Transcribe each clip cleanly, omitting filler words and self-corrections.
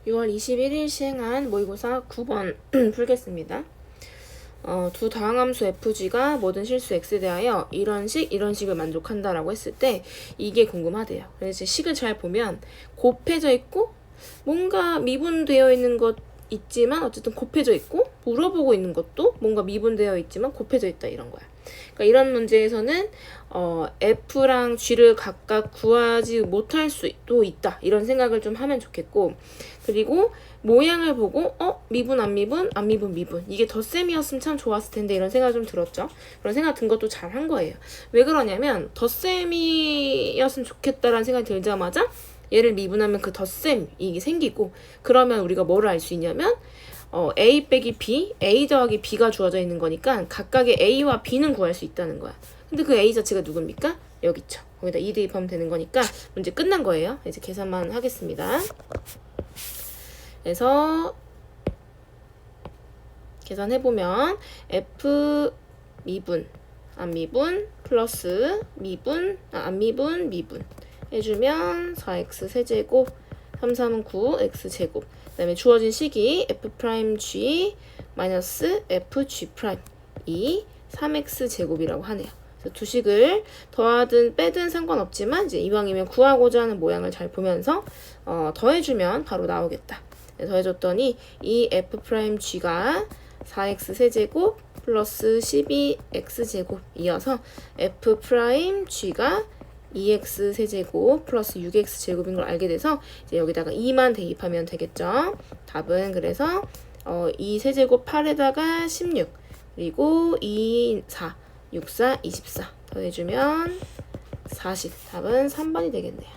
6월 21일 시행한 모의고사 9번 풀겠습니다. 두 다항함수 fg가 모든 실수 x에 대하여 이런 식을 만족한다라고 했을 때 이게 궁금하대요. 그래서 식을 잘 보면 곱해져 있고 뭔가 미분되어 있는 것 있지만 어쨌든 곱해져 있고 물어보고 있는 것도 뭔가 미분되어 있지만 곱해져 있다 이런 거야. 그러니까 이런 문제에서는 F랑 G를 각각 구하지 못할 수도 있다 이런 생각을 좀 하면 좋겠고, 그리고 모양을 보고 미분 안 미분 안 미분 미분 이게 덧셈이었으면 참 좋았을 텐데 이런 생각 좀 들었죠. 그런 생각 든 것도 잘 한 거예요. 왜 그러냐면 덧셈이었으면 좋겠다라는 생각이 들자마자 얘를 미분하면 그 덧셈이 생기고, 그러면 우리가 뭐를 알 수 있냐면 A 빼기 B, A 더하기 B가 주어져 있는 거니까 각각의 A와 B는 구할 수 있다는 거야. 근데 그 A 자체가 누굽니까? 여기 있죠. 거기다 2 대입하면 되는 거니까 문제 끝난 거예요. 이제 계산만 하겠습니다. 그래서 계산해보면 F 미분, 안 미분, 플러스 미분, 안 미분, 미분 해주면 4x 세제곱, 3, 3은 9, x제곱. 그 다음에 주어진 식이 f'g 마이너스 fg'이 3x제곱이라고 하네요. 그래서 두 식을 더하든 빼든 상관없지만 이제 이왕이면 구하고자 하는 모양을 잘 보면서 더해주면 바로 나오겠다. 더해줬더니 이 f'g가 4x 세제곱 플러스 12x제곱 이어서 f'g가 2x 세제곱 플러스 6x 제곱인 걸 알게 돼서 이제 여기다가 2만 대입하면 되겠죠. 답은 그래서 2 세제곱 8에다가 16 그리고 2, 4, 6, 4, 24 더해주면 40. 답은 3번이 되겠네요.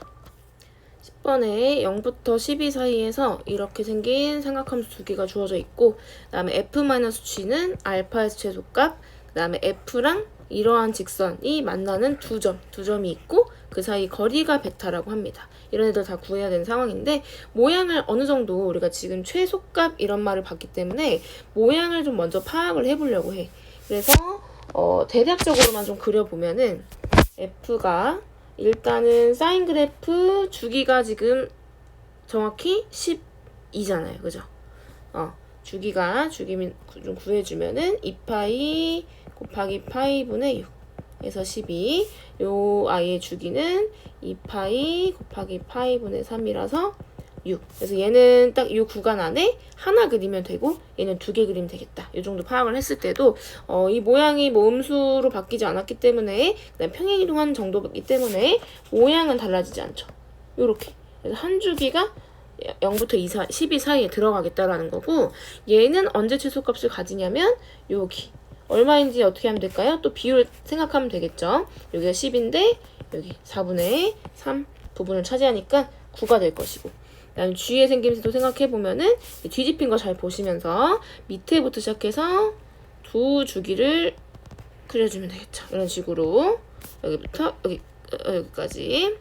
10번에 0부터 12 사이에서 이렇게 생긴 삼각함수 두 개가 주어져 있고, 그 다음에 f-g는 알파에서 최소값, 그 다음에 f랑 이러한 직선이 만나는 두 점이 있고 그 사이 거리가 베타라고 합니다. 이런 애들 다 구해야 되는 상황인데, 모양을 어느 정도 우리가 지금 최소값 이런 말을 봤기 때문에 모양을 좀 먼저 파악을 해보려고 해. 그래서 대략적으로만 좀 그려보면은 f가 일단은 사인 그래프 주기가 지금 정확히 12잖아요. 그죠? 주기 좀 구해주면은 2파이 곱하기 파이분의 6 해서 12. 요 아이의 주기는 2파이 곱하기 파이분의 3이라서 6. 그래서 얘는 딱 이 구간 안에 하나 그리면 되고 얘는 두 개 그리면 되겠다. 이 정도 파악을 했을 때도 이 모양이 뭐 음수로 바뀌지 않았기 때문에, 그다음 평행이동하는 정도이기 때문에 모양은 달라지지 않죠. 요렇게. 그래서 한 주기가 0부터 12 사이에 들어가겠다라는 거고, 얘는 언제 최소값을 가지냐면 여기. 얼마인지 어떻게 하면 될까요? 또 비율 생각하면 되겠죠. 여기가 10인데 여기 4분의 3 부분을 차지하니까 9가 될 것이고, 그다음에 G의 생김새도 생각해보면은 뒤집힌 거 잘 보시면서 밑에부터 시작해서 두 주기를 그려주면 되겠죠. 이런 식으로 여기부터 여기까지.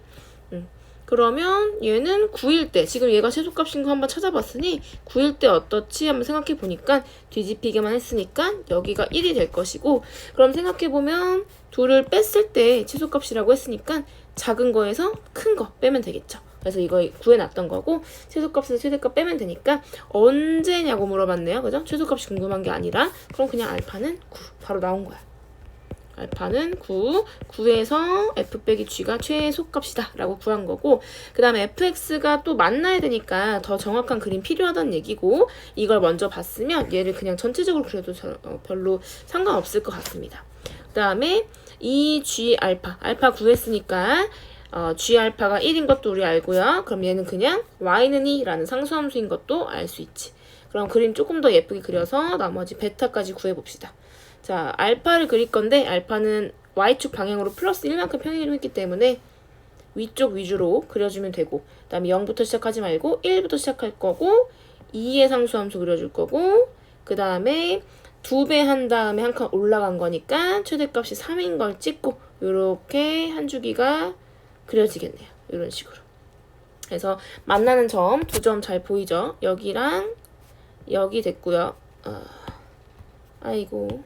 그러면 얘는 9일 때, 지금 얘가 최소값인 거 한번 찾아봤으니 9일 때 어떻지 한번 생각해 보니까 뒤집히기만 했으니까 여기가 1이 될 것이고, 그럼 생각해 보면 둘을 뺐을 때 최소값이라고 했으니까 작은 거에서 큰 거 빼면 되겠죠. 그래서 이거 구해놨던 거고, 최소값에서 최대값 빼면 되니까 언제냐고 물어봤네요. 그죠? 최소값이 궁금한 게 아니라 그럼 그냥 알파는 9 바로 나온 거야. 알파는 9, 9에서 f 빼기 g가 최소값이다 라고 구한 거고, 그 다음에 fx가 또 만나야 되니까 더 정확한 그림 필요하다는 얘기고, 이걸 먼저 봤으면 얘를 그냥 전체적으로 그려도 별로 상관없을 것 같습니다. 그 다음에 이 g 알파 구했으니까 g 알파가 1인 것도 우리 알고요. 그럼 얘는 그냥 y는 2라는 상수함수인 것도 알 수 있지. 그럼 그림 조금 더 예쁘게 그려서 나머지 베타까지 구해봅시다. 자, 알파를 그릴 건데 알파는 y축 방향으로 플러스 1만큼 평행이동했기 때문에 위쪽 위주로 그려주면 되고, 그 다음에 0부터 시작하지 말고 1부터 시작할 거고, 2의 상수함수 그려줄 거고, 그 다음에 2배 한 다음에 한 칸 올라간 거니까 최대값이 3인 걸 찍고 요렇게 한 주기가 그려지겠네요. 이런 식으로. 그래서 만나는 점, 두 점 잘 보이죠? 여기랑 여기 됐고요. 아이고.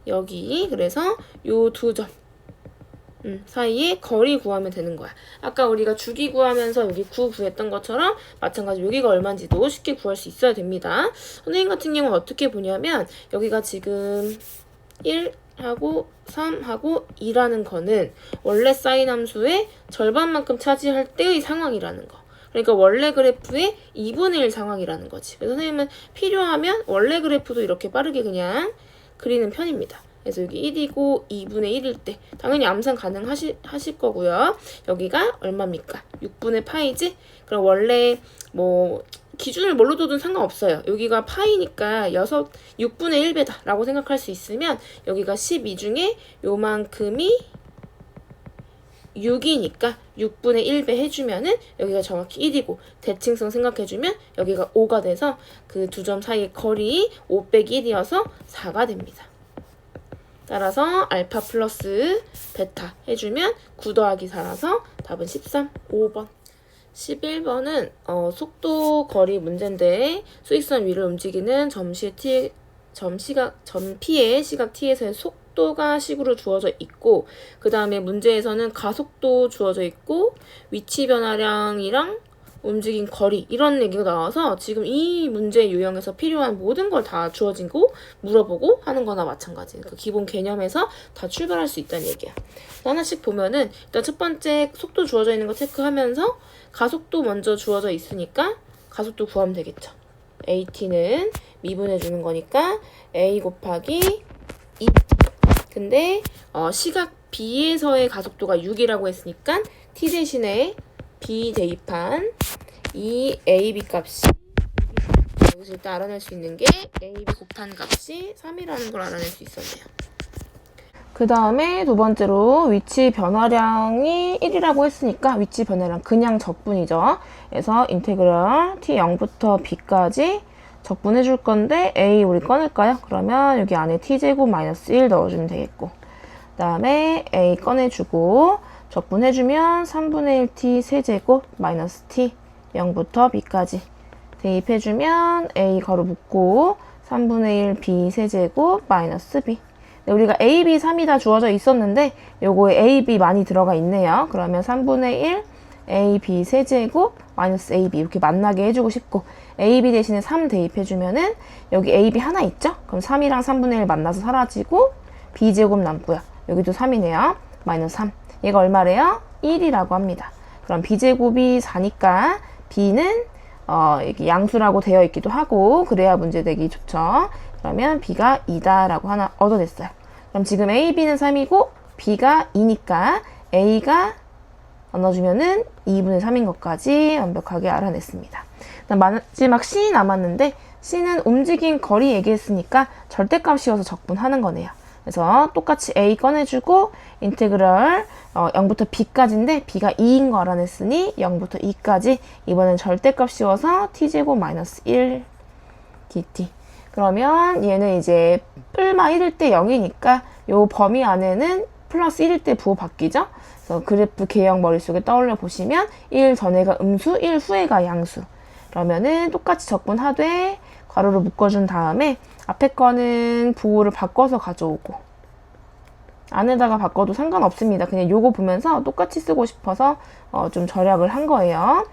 여기. 그래서 요 두 점. 사이에 거리 구하면 되는 거야. 아까 우리가 주기 구하면서 여기 9 구했던 것처럼 마찬가지로 여기가 얼마인지도 쉽게 구할 수 있어야 됩니다. 선생님 같은 경우는 어떻게 보냐면 여기가 지금 1하고 3하고 2라는 거는 원래 사인 함수의 절반만큼 차지할 때의 상황이라는 거. 그러니까 원래 그래프의 2분의 1 상황이라는 거지. 그래서 선생님은 필요하면 원래 그래프도 이렇게 빠르게 그냥 그리는 편입니다. 그래서 여기 1이고 2분의 1일 때 당연히 암산 가능하실 거고요. 여기가 얼마입니까? 6분의 파이지? 그럼 원래 뭐 기준을 뭘로 둬도 상관없어요. 여기가 파이니까 6분의 1배다 라고 생각할 수 있으면 여기가 12 중에 요만큼이 6이니까 6분의 1배 해주면은 여기가 정확히 1이고 대칭성 생각해주면 여기가 5가 돼서 그 두 점 사이의 거리 5 빼기 1이어서 4가 됩니다. 따라서 알파 플러스 베타 해주면 9 더하기 4라서 답은 13, 5번. 11번은 속도 거리 문제인데 수익선 위를 움직이는 점P의 시각 t에서의 속도가 식으로 주어져 있고 그 다음에 문제에서는 가속도 주어져 있고 위치 변화량이랑 움직인 거리 이런 얘기가 나와서 지금 이 문제 유형에서 필요한 모든 걸 다 주어지고 물어보고 하는 거나 마찬가지. 그 기본 개념에서 다 출발할 수 있다는 얘기야. 하나씩 보면은 일단 첫 번째 속도 주어져 있는 거 체크하면서 가속도 먼저 주어져 있으니까 가속도 구하면 되겠죠. AT는 미분해 주는 거니까 A 곱하기 2. 근데 시각 B에서의 가속도가 6이라고 했으니까 T 대신에 B 대입한 이 AB 값이 여기서 일단 알아낼 수 있는 게 AB 곱한 값이 3이라는 걸 알아낼 수 있었네요. 그 다음에 두 번째로 위치 변화량이 1이라고 했으니까 위치 변화량 그냥 적분이죠. 그래서 인테그럴 t0부터 b까지 적분해 줄 건데 a 우리 꺼낼까요? 그러면 여기 안에 t제곱 마이너스 1 넣어주면 되겠고 그 다음에 a 꺼내주고 적분해주면 3분의 1t 세제곱 마이너스 t 0부터 b까지 대입해주면 a 가로 묶고 3분의 1 b 세제곱 마이너스 b. 우리가 a, b, 3이 다 주어져 있었는데 요거에 a, b 많이 들어가 있네요. 그러면 3분의 1 a, b 세제곱 마이너스 a, b 이렇게 만나게 해주고 싶고 a, b 대신에 3 대입해주면은 여기 a, b 하나 있죠? 그럼 3이랑 3분의 1 만나서 사라지고 b 제곱 남고요. 여기도 3이네요. 마이너스 3. 얘가 얼마래요? 1이라고 합니다. 그럼 b제곱이 4니까 b는 여기 양수라고 되어 있기도 하고 그래야 문제 되기 좋죠. 그러면 b가 2다라고 하나 얻어냈어요. 그럼 지금 a, b는 3이고 b가 2니까 a가 나눠주면은 2분의 3인 것까지 완벽하게 알아냈습니다. 마지막 c 남았는데 c는 움직인 거리 얘기했으니까 절대값이어서 적분하는 거네요. 그래서 똑같이 a 꺼내주고 인테그럴 0부터 b까지인데 b가 2인 거 알아냈으니 0부터 2까지 이번엔 절대값 씌워서 t제곱 마이너스 1 dt. 그러면 얘는 이제 뿔마 1일 때 0이니까 요 범위 안에는 플러스 1일 때 부호 바뀌죠? 그래서 그래프 개형 머릿속에 떠올려 보시면 1 전에가 음수, 1 후에가 양수. 그러면은 똑같이 적분하되 괄호를 묶어준 다음에 앞에 거는 부호를 바꿔서 가져오고 안에다가 바꿔도 상관없습니다. 그냥 요거 보면서 똑같이 쓰고 싶어서 좀 절약을 한 거예요.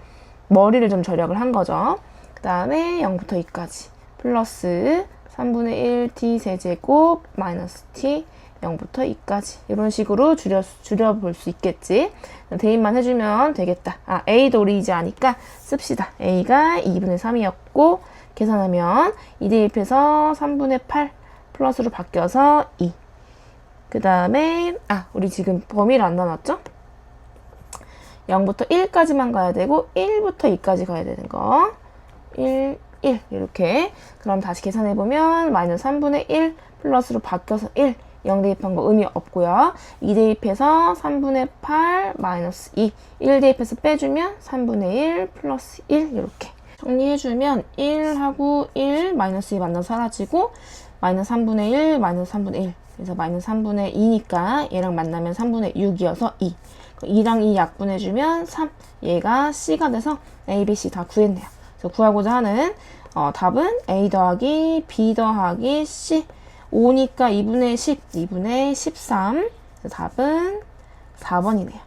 머리를 좀 절약을 한 거죠. 그 다음에 0부터 2까지 플러스 3분의 1 t 세제곱 마이너스 t 0부터 2까지 이런 식으로 줄여볼 수 있겠지. 대입만 해주면 되겠다. a도 우리 이제 아니까 씁시다. a가 2분의 3이었고 계산하면 2 대입해서 3분의 8 플러스로 바뀌어서 2. 그 다음에 우리 지금 범위를 안 나눴죠? 0부터 1까지만 가야 되고 1부터 2까지 가야 되는 거 1, 1 이렇게. 그럼 다시 계산해보면 마이너스 3분의 1 플러스로 바뀌어서 1 0 대입한 거 의미 없고요. 2 대입해서 3분의 8 마이너스 2 1 대입해서 빼주면 3분의 1 플러스 1 이렇게 정리해주면 1하고 1 마이너스 2 만나서 사라지고 마이너스 3분의 1 마이너스 3분의 1 그래서 마이너스 3분의 2니까 얘랑 만나면 3분의 6이어서 2 2랑 2 약분해주면 3 얘가 C가 돼서 A, B, C 다 구했네요. 그래서 구하고자 하는 답은 A 더하기 B 더하기 C 5니까 2분의 10, 2분의 13 그래서 답은 4번이네요.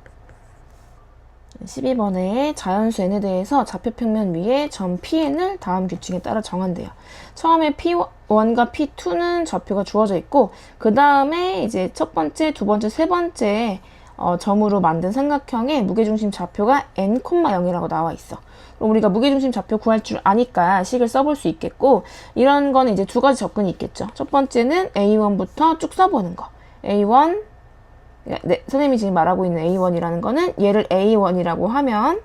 12번에 자연수 n에 대해서 좌표평면 위에 점 Pn을 다음 규칙에 따라 정한대요. 처음에 P1과 P2는 좌표가 주어져 있고 그 다음에 이제 첫 번째, 두 번째, 세 번째 점으로 만든 삼각형의 무게중심 좌표가 n, 0이라고 나와 있어. 그럼 우리가 무게중심 좌표 구할 줄 아니까 식을 써볼 수 있겠고 이런 거는 이제 두 가지 접근이 있겠죠. 첫 번째는 A1부터 쭉 써보는 거. A1 네, 선생님이 지금 말하고 있는 A1이라는 거는 얘를 A1이라고 하면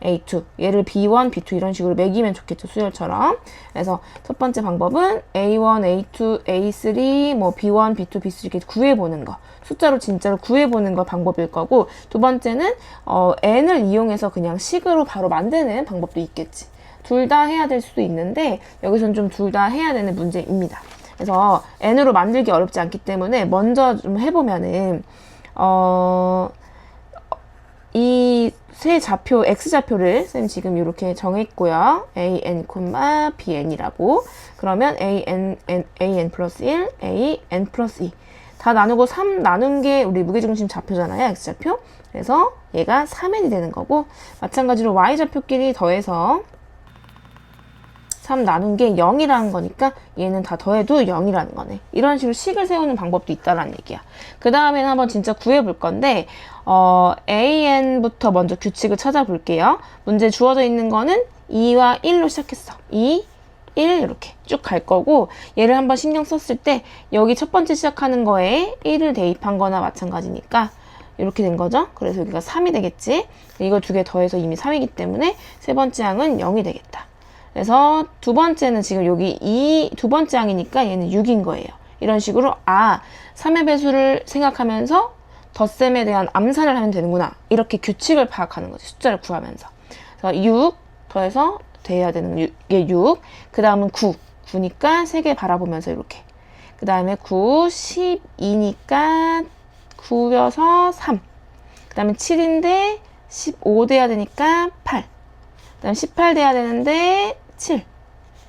A2, 얘를 B1, B2 이런 식으로 매기면 좋겠죠, 수열처럼. 그래서 첫 번째 방법은 A1, A2, A3, 뭐 B1, B2, B3 이렇게 구해보는 거. 숫자로 진짜로 구해보는 거 방법일 거고, 두 번째는 n을 이용해서 그냥 식으로 바로 만드는 방법도 있겠지. 둘 다 해야 될 수도 있는데 여기서는 좀 둘 다 해야 되는 문제입니다. 그래서 n으로 만들기 어렵지 않기 때문에 먼저 좀 해보면은 이 세 좌표, x좌표를 쌤 지금 이렇게 정했고요. an, bn이라고. 그러면 an 플러스 1, an 플러스 2. 다 나누고 3 나눈 게 우리 무게중심 좌표잖아요. x좌표. 그래서 얘가 3n이 되는 거고 마찬가지로 y좌표끼리 더해서 3 나눈 게 0이라는 거니까 얘는 다 더해도 0이라는 거네. 이런 식으로 식을 세우는 방법도 있다라는 얘기야. 그 다음에는 한번 진짜 구해볼 건데 an부터 먼저 규칙을 찾아볼게요. 문제 주어져 있는 거는 2와 1로 시작했어. 2, 1 이렇게 쭉 갈 거고 얘를 한번 신경 썼을 때 여기 첫 번째 시작하는 거에 1을 대입한 거나 마찬가지니까 이렇게 된 거죠. 그래서 여기가 3이 되겠지. 이거 두 개 더해서 이미 3이기 때문에 세 번째 항은 0이 되겠다. 그래서 두 번째는 지금 여기 두 번째 항이니까 얘는 6인 거예요. 이런 식으로 3의 배수를 생각하면서 덧셈에 대한 암산을 하면 되는구나. 이렇게 규칙을 파악하는 거지. 숫자를 구하면서. 그래서 6 더해서 돼야 되는 게 6. 그 다음은 9. 9니까 3개 바라보면서 이렇게. 그 다음에 9, 12니까 9여서 3. 그 다음에 7인데 15 돼야 되니까 8. 그 다음 18 돼야 되는데 7,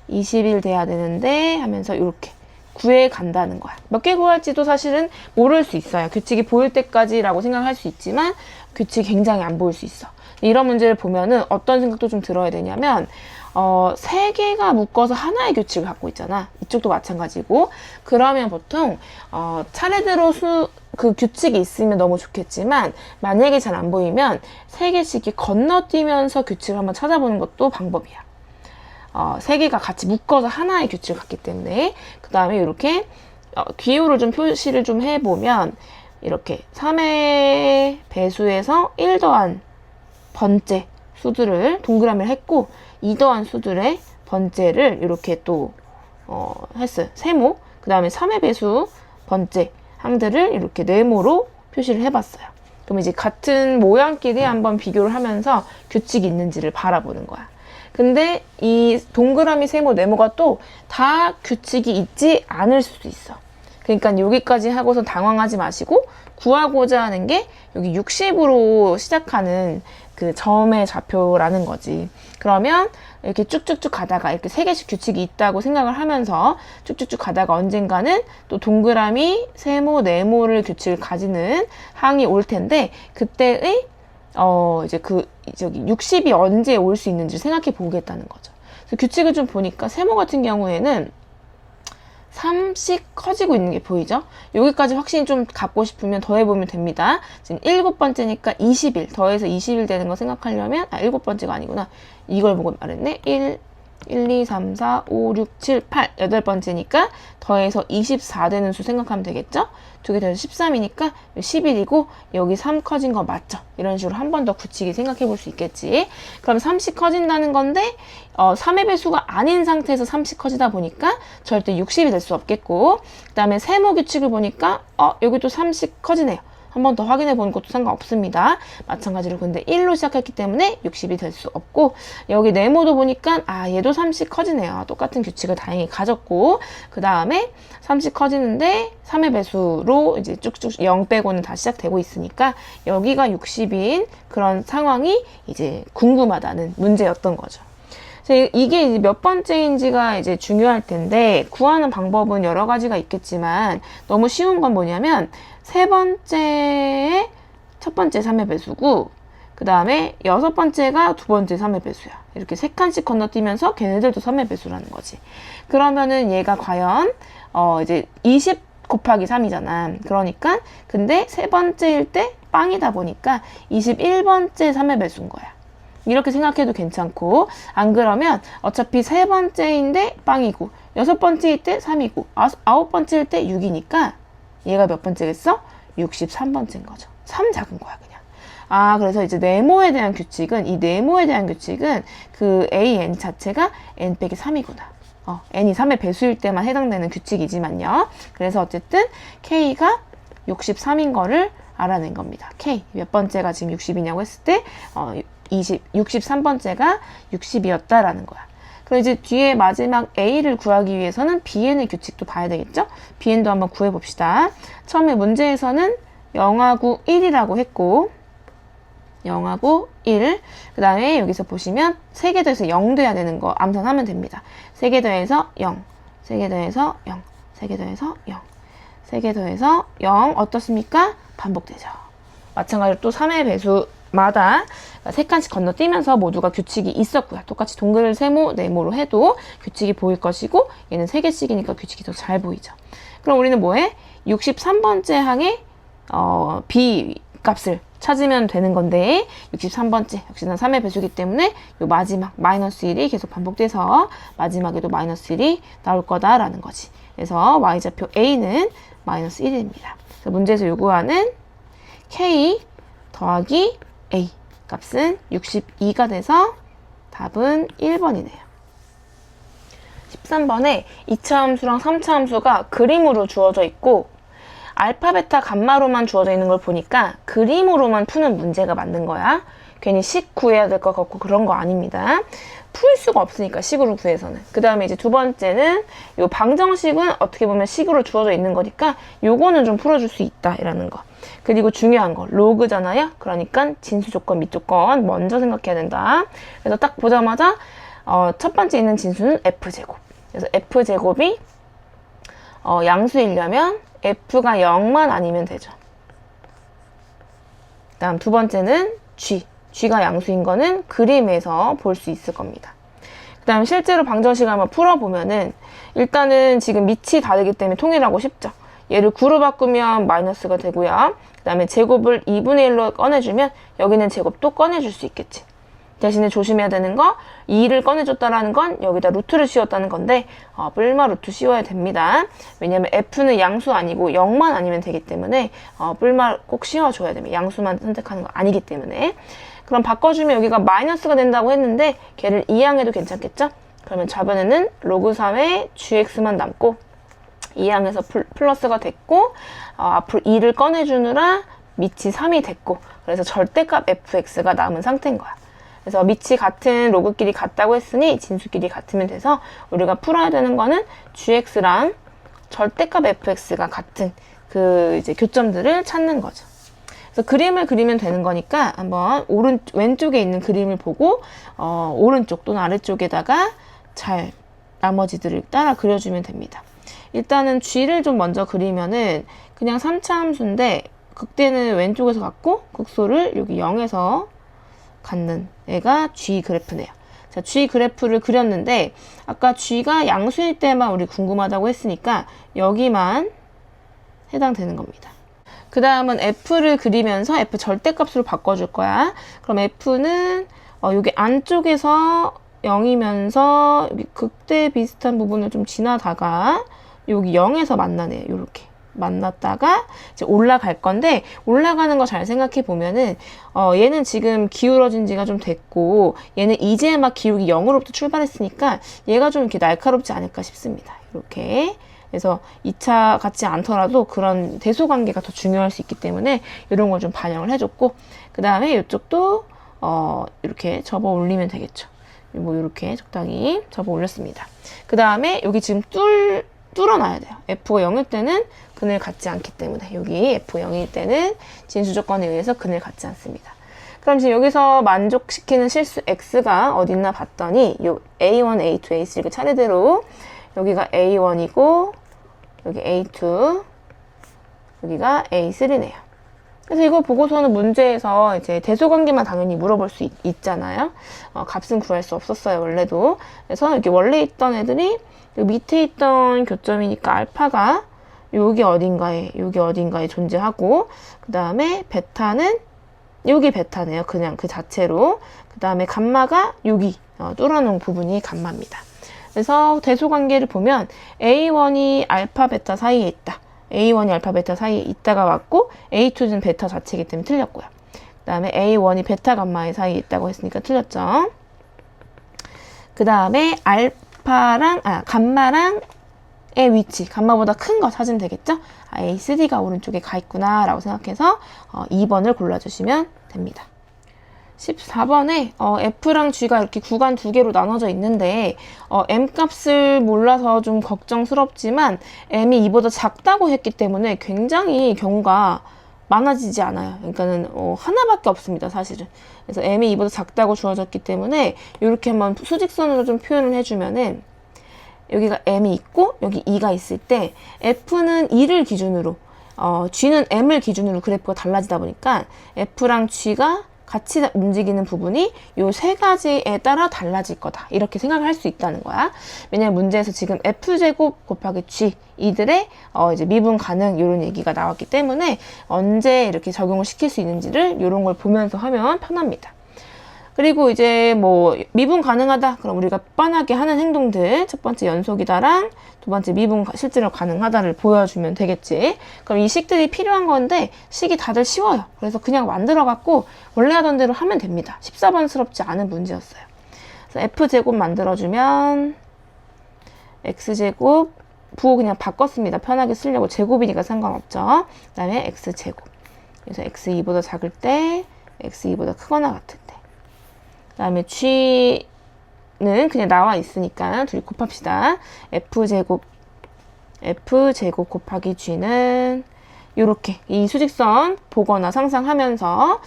21 돼야 되는데 하면서 이렇게 9에 간다는 거야. 몇 개 구할지도 사실은 모를 수 있어요. 규칙이 보일 때까지라고 생각할 수 있지만 규칙이 굉장히 안 보일 수 있어. 이런 문제를 보면은 어떤 생각도 좀 들어야 되냐면 3개가 묶어서 하나의 규칙을 갖고 있잖아. 이쪽도 마찬가지고. 그러면 보통 차례대로 그 규칙이 있으면 너무 좋겠지만 만약에 잘 안 보이면 3개씩 건너뛰면서 규칙을 한번 찾아보는 것도 방법이야. 3개가 같이 묶어서 하나의 규칙을 갖기 때문에 그 다음에 이렇게 기호를 좀 표시를 좀 해보면 이렇게 3의 배수에서 1 더한 번째 수들을 동그라미를 했고 2 더한 수들의 번째를 이렇게 또 했어요. 세모. 그 다음에 3의 배수 번째 항들을 이렇게 네모로 표시를 해봤어요. 그럼 이제 같은 모양끼리 한번 비교를 하면서 규칙이 있는지를 바라보는 거야. 근데 이 동그라미, 세모, 네모가 또 다 규칙이 있지 않을 수도 있어. 그러니까 여기까지 하고서 당황하지 마시고 구하고자 하는 게 여기 60으로 시작하는 그 점의 좌표라는 거지. 그러면 이렇게 쭉쭉쭉 가다가 이렇게 3개씩 규칙이 있다고 생각을 하면서 쭉쭉쭉 가다가 언젠가는 또 동그라미, 세모, 네모를 규칙을 가지는 항이 올 텐데 그때의 이제 저기 60이 언제 올 수 있는지 생각해 보겠다는 거죠. 그래서 규칙을 좀 보니까 세모 같은 경우에는 3씩 커지고 있는 게 보이죠? 여기까지 확신이 좀 갖고 싶으면 더해보면 됩니다. 지금 7번째니까 21, 더해서 21 되는 거 생각하려면 7번째가 아니구나. 이걸 보고 말했네. 1, 2, 3, 4, 5, 6, 7, 8, 8번째니까 더해서 24 되는 수 생각하면 되겠죠? 두 개 더해서 13이니까 11이고 여기 3 커진 거 맞죠? 이런 식으로 한 번 더 굳히게 생각해 볼 수 있겠지. 그럼 3씩 커진다는 건데 3의 배수가 아닌 상태에서 3씩 커지다 보니까 절대 60이 될 수 없겠고 그 다음에 세모 규칙을 보니까 여기 또 3씩 커지네요. 한 번 더 확인해 보는 것도 상관없습니다. 마찬가지로 근데 1로 시작했기 때문에 60이 될 수 없고 여기 네모도 보니까 얘도 3씩 커지네요. 똑같은 규칙을 다행히 가졌고 그 다음에 3씩 커지는데 3의 배수로 이제 쭉쭉 0 빼고는 다 시작되고 있으니까 여기가 60인 그런 상황이 이제 궁금하다는 문제였던 거죠. 이게 이제 몇 번째인지가 이제 중요할 텐데 구하는 방법은 여러 가지가 있겠지만 너무 쉬운 건 뭐냐면 세 번째에 첫 번째 3의 배수고 그 다음에 여섯 번째가 두 번째 3의 배수야. 이렇게 세 칸씩 건너뛰면서 걔네들도 3의 배수라는 거지. 그러면은 얘가 과연 이제 20 곱하기 3이잖아. 그러니까 근데 세 번째일 때 빵이다 보니까 21번째 3의 배수인 거야. 이렇게 생각해도 괜찮고, 안 그러면 어차피 세 번째인데 빵이고 여섯 번째일 때 3이고 아홉 번째일 때 6이니까 얘가 몇 번째겠어? 63번째인 거죠. 3 작은 거야 그냥. 그래서 이제 네모에 대한 규칙은, 이 네모에 대한 규칙은 그 AN 자체가 n 빼기 3이구나. n이 3의 배수일 때만 해당되는 규칙이지만요. 그래서 어쨌든 K가 63인 거를 알아낸 겁니다. K 몇 번째가 지금 60이냐고 했을 때 63번째가 60이었다라는 거야. 그럼 이제 뒤에 마지막 A를 구하기 위해서는 BN의 규칙도 봐야 되겠죠? BN도 한번 구해봅시다. 처음에 문제에서는 0하고 1이라고 했고 0하고 1, 그 다음에 여기서 보시면 3개 더해서 0 돼야 되는 거 암산하면 됩니다. 3개 더해서 0, 3개 더해서 0, 3개 더해서 0, 3개 더해서 0 어떻습니까? 반복되죠. 마찬가지로 또 3의 배수마다 3칸씩 건너뛰면서 모두가 규칙이 있었고요. 똑같이 동글 세모, 네모로 해도 규칙이 보일 것이고 얘는 3개씩이니까 규칙이 더 잘 보이죠. 그럼 우리는 뭐해? 63번째 항의 B 값을 찾으면 되는 건데 63번째 역시나 3의 배수기 때문에 요 마지막 마이너스 1이 계속 반복돼서 마지막에도 마이너스 1이 나올 거다라는 거지. 그래서 y좌표 A는 마이너스 1입니다. 그래서 문제에서 요구하는 K 더하기 A 값은 62가 돼서 답은 1번이네요. 13번에 2차 함수랑 3차 함수가 그림으로 주어져 있고 알파, 베타, 감마로만 주어져 있는 걸 보니까 그림으로만 푸는 문제가 맞는 거야. 괜히 식 구해야 될 것 같고 그런 거 아닙니다. 풀 수가 없으니까 식으로 구해서는. 그 다음에 이제 두 번째는 요 방정식은 어떻게 보면 식으로 주어져 있는 거니까 요거는 좀 풀어줄 수 있다 이라는 거. 그리고 중요한 거 로그잖아요. 그러니까 진수 조건, 밑 조건 먼저 생각해야 된다. 그래서 딱 보자마자 첫 번째 있는 진수는 F제곱. 그래서 F제곱이 양수이려면 F가 0만 아니면 되죠. 다음 두 번째는 G가 양수인 거는 그림에서 볼 수 있을 겁니다. 그 다음 실제로 방정식을 한번 풀어보면은 일단은 지금 밑이 다르기 때문에 통일하고 싶죠. 얘를 9로 바꾸면 마이너스가 되고요. 그 다음에 제곱을 2분의 1로 꺼내주면 여기는 제곱도 꺼내줄 수 있겠지. 대신에 조심해야 되는 거 2를 꺼내줬다라는 건 여기다 루트를 씌웠다는 건데 뿔마 루트 씌워야 됩니다. 왜냐면 F는 양수 아니고 0만 아니면 되기 때문에 뿔마 꼭 씌워줘야 됩니다. 양수만 선택하는 거 아니기 때문에. 그럼 바꿔주면 여기가 마이너스가 된다고 했는데 걔를 2항해도 괜찮겠죠? 그러면 좌변에는 로그 3의 gx만 남고 2항에서 플러스가 됐고 앞으로 2를 꺼내주느라 밑이 3이 됐고 그래서 절대값 fx가 남은 상태인 거야. 그래서 밑이 같은 로그끼리 같다고 했으니 진수끼리 같으면 돼서 우리가 풀어야 되는 거는 gx랑 절대값 fx가 같은 그 이제 교점들을 찾는 거죠. 그래서 그림을 그리면 되는 거니까 한번 왼쪽에 있는 그림을 보고 오른쪽 또는 아래쪽에다가 잘 나머지들을 따라 그려주면 됩니다. 일단은 g를 좀 먼저 그리면은 그냥 3차 함수인데 극대는 왼쪽에서 갖고 극소를 여기 0에서 갖는 애가 G 그래프네요. 자, G 그래프를 그렸는데 아까 G가 양수일 때만 우리 궁금하다고 했으니까 여기만 해당되는 겁니다. 그 다음은 F를 그리면서 F 절대값으로 바꿔줄 거야. 그럼 F는 여기 안쪽에서 0이면서 여기 극대 비슷한 부분을 좀 지나다가 여기 0에서 만나네요. 이렇게. 만났다가 이제 올라갈 건데 올라가는 거 잘 생각해 보면은 얘는 지금 기울어진 지가 좀 됐고 얘는 이제 막 기울기 0으로부터 출발했으니까 얘가 좀 이렇게 날카롭지 않을까 싶습니다. 이렇게 그래서 2차 같지 않더라도 그런 대소 관계가 더 중요할 수 있기 때문에 이런 걸 좀 반영을 해줬고 그 다음에 이쪽도 이렇게 접어 올리면 되겠죠. 뭐 이렇게 적당히 접어 올렸습니다. 그 다음에 여기 지금 뚫어놔야 돼요. F가 0일 때는 근을 갖지 않기 때문에 여기 F 0일 때는 진수 조건에 의해서 근을 갖지 않습니다. 그럼 지금 여기서 만족시키는 실수 X가 어디 있나 봤더니 요 A1, A2, A3 그 차례대로 여기가 A1이고 여기 A2 여기가 A3네요. 그래서 이거 보고서는 문제에서 이제 대소관계만 당연히 물어볼 수 있잖아요. 값은 구할 수 없었어요, 원래도. 그래서 이렇게 원래 있던 애들이 밑에 있던 교점이니까 알파가 여기 어딘가에 존재하고, 그 다음에 베타는 여기 베타네요. 그냥 그 자체로. 그 다음에 감마가 여기 뚫어놓은 부분이 감마입니다. 그래서 대소관계를 보면 A1이 알파 베타 사이에 있다. A1이 알파 베타 사이에 있다가 왔고, A2는 베타 자체이기 때문에 틀렸고요. 그 다음에 A1이 베타 감마의 사이에 있다고 했으니까 틀렸죠. 그 다음에 감마랑 의 위치, 감마보다 큰 거 찾으면 되겠죠? A, C, D가 오른쪽에 가 있구나 라고 생각해서 2번을 골라주시면 됩니다. 14번에 F랑 G가 이렇게 구간 두 개로 나눠져 있는데 M 값을 몰라서 좀 걱정스럽지만 M이 2보다 작다고 했기 때문에 굉장히 경우가 많아지지 않아요. 그러니까는 하나밖에 없습니다, 사실은. 그래서 M이 2보다 작다고 주어졌기 때문에 이렇게 한번 수직선으로 좀 표현을 해주면은 여기가 M이 있고 여기 2가 있을 때 F는 2를 기준으로 G는 M을 기준으로 그래프가 달라지다 보니까 F랑 G가 같이 움직이는 부분이 요 세 가지에 따라 달라질 거다. 이렇게 생각을 할 수 있다는 거야. 왜냐면 문제에서 지금 F제곱 곱하기 G 이들의 이제 미분 가능 이런 얘기가 나왔기 때문에 언제 이렇게 적용을 시킬 수 있는지를 이런 걸 보면서 하면 편합니다. 그리고 이제 뭐 미분 가능하다. 그럼 우리가 뻔하게 하는 행동들 첫 번째 연속이다랑 두 번째 미분 실제로 가능하다를 보여주면 되겠지. 그럼 이 식들이 필요한 건데 식이 다들 쉬워요. 그래서 그냥 만들어갖고 원래 하던 대로 하면 됩니다. 14번스럽지 않은 문제였어요. 그래서 F제곱 만들어주면 X제곱 부호 그냥 바꿨습니다. 편하게 쓰려고 제곱이니까 상관없죠. 그 다음에 X제곱. 그래서 X2보다 작을 때 X2보다 크거나 같을 때. 그 다음에 G는 그냥 나와 있으니까 둘이 곱합시다. F제곱 곱하기 G는 이렇게 이 수직선 보거나 상상하면서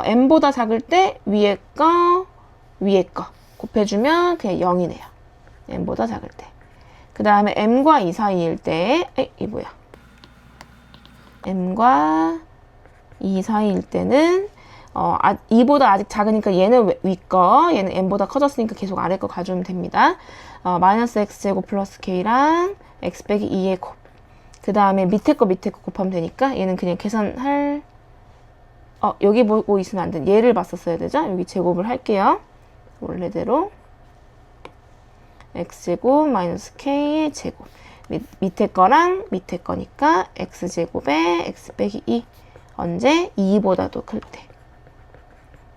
M보다 작을 때 위에 거 곱해주면 그냥 0이네요. M보다 작을 때. 그 다음에 M과 2 사이일 때 이 뭐야? M과 2 사이일 때는 2보다 아직 작으니까 얘는 위 거, 얘는 M보다 커졌으니까 계속 아래 거 가져오면 됩니다. 마이너스 X제곱 플러스 K랑 X 빼기 2의 곱. 그 다음에 밑에 거 곱하면 되니까 얘는 그냥 계산할, 여기 보고 있으면 안 돼. 얘를 봤었어야 되죠? 여기 제곱을 할게요. 원래대로. X제곱 마이너스 K의 제곱. 밑에 거랑 밑에 거니까 X제곱에 X 빼기 2. 언제? 2보다도 클 때.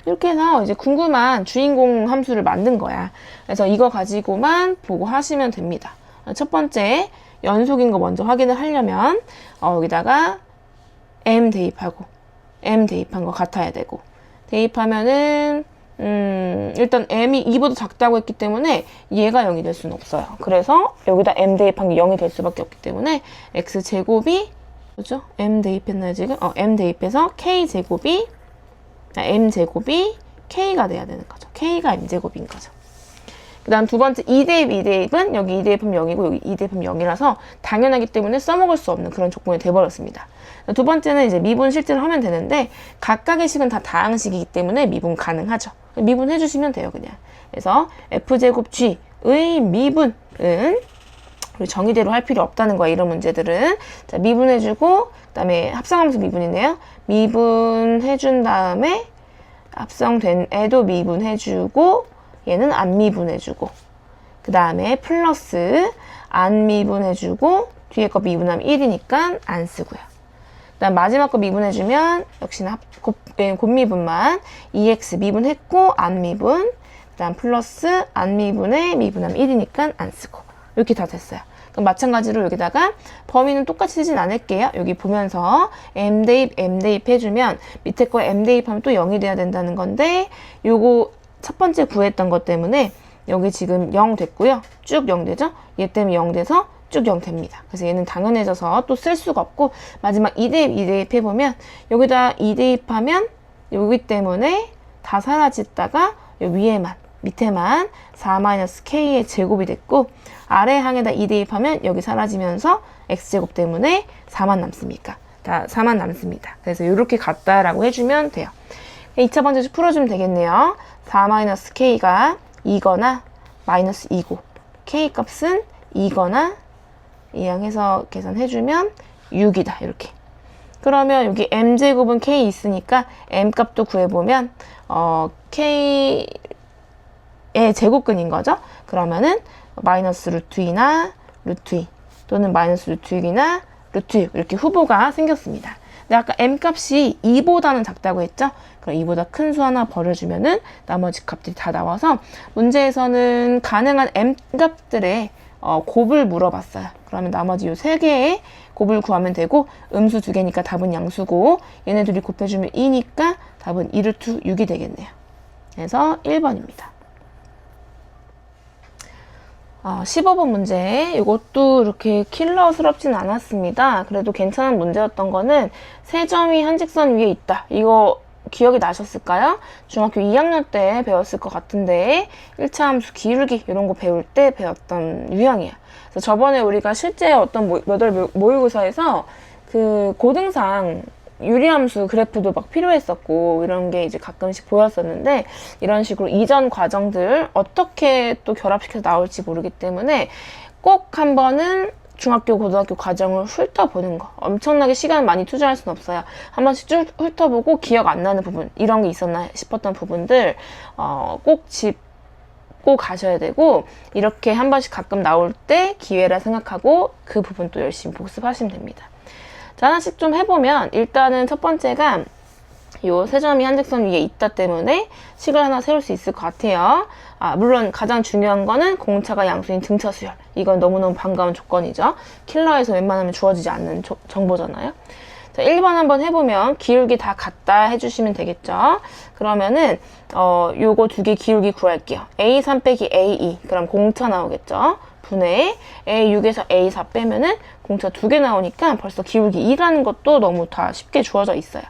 이렇게 해서 이제 궁금한 주인공 함수를 만든 거야. 그래서 이거 가지고만 보고 하시면 됩니다. 첫 번째, 연속인 거 먼저 확인을 하려면 여기다가 M 대입하고 M 대입한 거 같아야 되고 대입하면은 일단 M이 2보다 작다고 했기 때문에 얘가 0이 될 수는 없어요. 그래서 여기다 M 대입한 게 0이 될 수밖에 없기 때문에 X제곱이 그죠? M 대입했나요 지금? M 대입해서 K제곱이 M제곱이 K가 돼야 되는 거죠. K가 M제곱인 거죠. 그 다음 두 번째 2대입, 2대입은 여기 2대입하면 0이고 여기 2대입하면 0이라서 당연하기 때문에 써먹을 수 없는 그런 조건이 돼버렸습니다. 두 번째는 이제 미분 실제로 하면 되는데 각각의 식은 다 다항식이기 때문에 미분 가능하죠. 미분 해주시면 돼요, 그냥. 그래서 F제곱 G의 미분은 우리 정의대로 할 필요 없다는 거야, 이런 문제들은. 자, 미분해주고, 그 다음에 합성함수 미분이네요. 미분해준 다음에 합성된 애도 미분해주고, 얘는 안 미분해주고, 그 다음에 플러스 안 미분해주고, 뒤에 거 미분하면 1이니까 안 쓰고요. 그 다음 마지막 거 미분해주면, 역시나 곱미분만 2x 미분했고, 안 미분, 그 다음 플러스 안 미분에 미분하면 1이니까 안 쓰고. 이렇게 다 됐어요. 그럼 마찬가지로 여기다가 범위는 똑같이 쓰진 않을게요. 여기 보면서 M 대입 해주면 밑에 거에 M 대입하면 또 0이 돼야 된다는 건데 요거 첫 번째 구했던 것 때문에 여기 지금 0 됐고요. 쭉 0 되죠? 얘 때문에 0 돼서 쭉 0 됩니다. 그래서 얘는 당연해져서 또 쓸 수가 없고 마지막 2대입 해보면 여기다 2대입하면 여기 때문에 다 사라졌다가 요 위에만 밑에만 4-k의 제곱이 됐고 아래 항에다 2 대입하면 여기 사라지면서 x제곱 때문에 4만 남습니까? 다 4만 남습니다. 그래서 이렇게 같다라고 해주면 돼요. 2차 방정식 풀어주면 되겠네요. 4-k가 2거나 마이너스 2고 k 값은 2거나 이항해서 계산해주면 6이다. 이렇게. 그러면 여기 m제곱은 k 있으니까 m 값도 구해보면 k의 제곱근인 거죠. 그러면은 마이너스 루트 2나 루트 2 또는 마이너스 루트 6이나 루트 6 이렇게 후보가 생겼습니다. 근데 아까 m 값이 2보다는 작다고 했죠? 그럼 2보다 큰 수 하나 버려주면은 나머지 값들이 다 나와서 문제에서는 가능한 m 값들의 곱을 물어봤어요. 그러면 나머지 요 3개의 곱을 구하면 되고 음수 2개니까 답은 양수고 얘네 둘이 곱해주면 2니까 답은 2루트 6이 되겠네요. 그래서 1번입니다. 15번 문제, 이것도 이렇게 킬러스럽진 않았습니다. 그래도 괜찮은 문제였던 거는 세 점이 한 직선 위에 있다. 이거 기억이 나셨을까요? 중학교 2학년 때 배웠을 것 같은데 1차 함수 기울기 이런 거 배울 때 배웠던 유형이에요. 그래서 저번에 우리가 실제 어떤 몇 월 모의고사에서 그 고등상 유리함수 그래프도 막 필요했었고 이런 게 이제 가끔씩 보였었는데 이런 식으로 이전 과정들 어떻게 또 결합시켜서 나올지 모르기 때문에 꼭 한 번은 중학교, 고등학교 과정을 훑어보는 거. 엄청나게 시간 많이 투자할 수는 없어요. 한 번씩 쭉 훑어보고 기억 안 나는 부분, 이런 게 있었나 싶었던 부분들 꼭 짚고 가셔야 되고 이렇게 한 번씩 가끔 나올 때 기회라 생각하고 그 부분 또 열심히 복습하시면 됩니다. 자, 하나씩 좀 해보면 일단은 첫 번째가 요 세 점이 한 직선 위에 있다 때문에 식을 하나 세울 수 있을 것 같아요. 물론 가장 중요한 거는 공차가 양수인 등차 수열. 이건 너무너무 반가운 조건이죠. 킬러에서 웬만하면 주어지지 않는 정보잖아요. 자, 1번 한번 해보면 기울기 다 같다 해주시면 되겠죠. 그러면은 요거 두 개 기울기 구할게요. A3 빼기 A2 그럼 공차 나오겠죠. 분해 A6에서 A4 빼면은 공차 2개 나오니까 벌써 기울기 2라는 것도 너무 다 쉽게 주어져 있어요.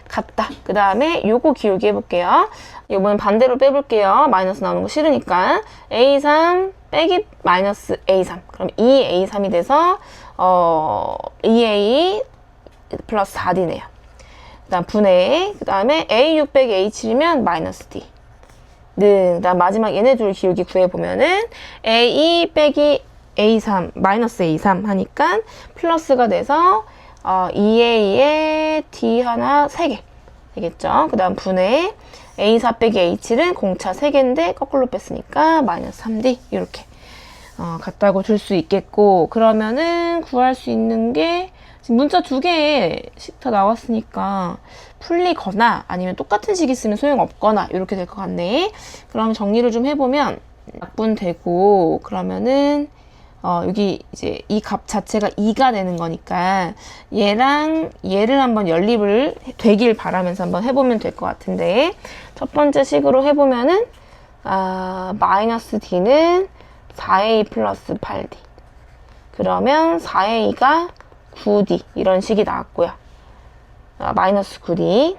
같다. 그 다음에 요거 기울기 해볼게요. 요번엔 반대로 빼볼게요. 마이너스 나오는 거 싫으니까. A3 빼기 마이너스 A3. 그럼 2A3이 돼서 2A 플러스 4D네요. 그 다음 분해. 그 다음에 A6 빼기 A7이면 마이너스 D. 그 다음 마지막 얘네 둘 기울기 구해보면은 A2 빼기 A3 마이너스 A3 하니까 플러스가 돼서 2A에 D 하나 3개 되겠죠. 그 다음 분해 A4 빼기 A7은 공차 3개인데 거꾸로 뺐으니까 마이너스 3D 이렇게 같다고 줄 수 있겠고 그러면은 구할 수 있는 게 지금 문자 2개씩 다 나왔으니까 풀리거나 아니면 똑같은 식이 있으면 소용없거나 이렇게 될 것 같네. 그럼 정리를 좀 해보면 약분되고 그러면은 여기 이제 이 값 자체가 2가 되는 거니까 얘랑 얘를 한번 연립을 되길 바라면서 한번 해보면 될 것 같은데 첫 번째 식으로 해보면은 마이너스 D는 4A 플러스 8D 그러면 4A가 9D 이런 식이 나왔고요. 마이너스 9D